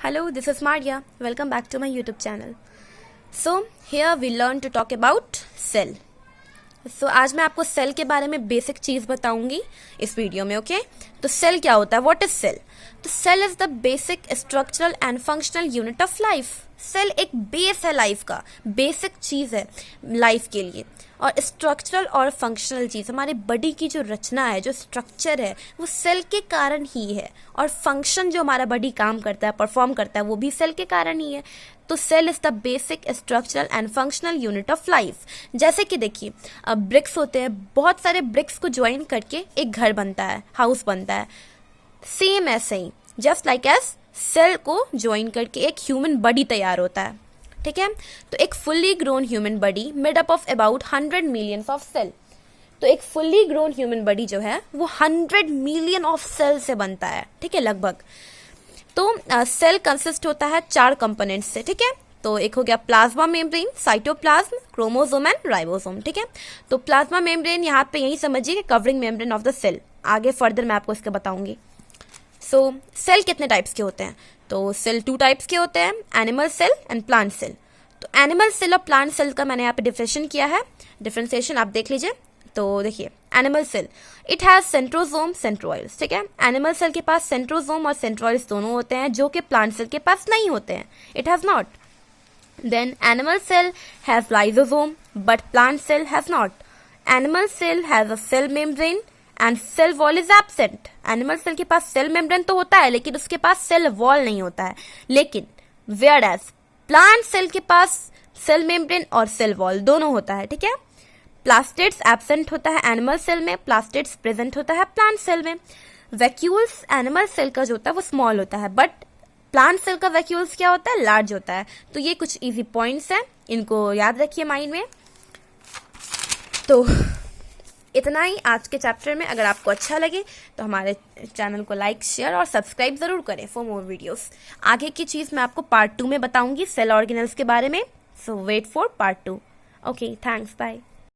Hello, this is Maria. Welcome back to my YouTube channel. So, here we learn to talk about cell. So, आज मैं आपको cell के बारे में basic चीज़ बताऊंगी इस वीडियो में, ओके? तो सेल क्या होता है? What is cell? तो cell is the basic structural and functional unit of life. Cell एक बेस है लाइफ का, बेसिक चीज़ है लाइफ के लिए. और स्ट्रक्चरल और फंक्शनल चीज़, हमारे बॉडी की जो रचना है, जो स्ट्रक्चर है, वो सेल के कारण ही है. और फंक्शन जो हमारा बॉडी काम करता है, परफॉर्म करता है, वो भी सेल के कारण ही है. तो cell is the basic structural and functional unit of life. जैसे कि देखिए, अब ब्रिक्स होते हैं, बहुत सारे ब्रिक्स को ज्वाइन करके एक घर बनता है, हाउस बनता है. सेम ऐसे ही, जस्ट लाइक एज सेल को ज्वाइन करके एक ह्यूमन बॉडी तैयार होता है. ठीक है? तो एक fully grown human body made up of about 100 millions of cell. तो एक फुल्ली ग्रोन ह्यूमन बॉडी जो है वो 100 मिलियन ऑफ सेल से बनता है. ठीक है, लगभग. तो सेल कंसिस्ट होता है 4 कंपोनेंट्स से. ठीक है? तो एक हो गया plasma membrane, cytoplasm, chromosome and ribosome. ठीक है? तो प्लाज्मा मेम्ब्रेन यहाँ पे यही समझिए covering membrane of the cell. आगे फर्दर मैं आपको इसके बताऊंगी. सो सेल कितने टाइप्स के होते हैं? तो सेल 2 टाइप्स के होते हैं, animal cell and plant cell. तो एनिमल सेल और प्लांट सेल का मैंने यहाँ पे डिफरेंशिएशन किया है. डिफरेंशिएशन आप देख लीजिए. तो देखिए, animal cell it has centrosome, centroids. ठीक है? एनिमल सेल के पास सेंट्रोसोम और सेंट्रोइड्स दोनों होते हैं, जो कि प्लांट सेल के पास नहीं होते हैं. It has not. Then animal cell has lysosome but plant cell has not. Animal cell has a cell membrane and cell wall is absent. Animal cell के पास सेल मेम्ब्रेन तो होता है, लेकिन उसके पास सेल वॉल नहीं होता है. लेकिन वेयर एज प्लांट सेल के पास सेल मेम्ब्रेन और सेल वॉल दोनों होता है. ठीक है? प्लास्टिड्स एब्सेंट होता है एनिमल सेल में, प्लास्टिड्स प्रेजेंट होता है प्लांट सेल में. वैक्यूल्स एनिमल सेल का जो होता है वो स्मॉल होता है, बट प्लांट सेल का वैक्यूल्स क्या होता है? लार्ज होता है. तो ये कुछ इजी पॉइंट्स हैं, इनको याद रखिए माइंड में. तो इतना ही आज के चैप्टर में. अगर आपको अच्छा लगे तो हमारे चैनल को लाइक, शेयर और सब्सक्राइब जरूर करें फॉर मोर वीडियोस. आगे की चीज़ मैं आपको पार्ट 2 में बताऊंगी सेल ऑर्गेनल्स के बारे में. So wait for part 2. Okay, thanks, bye.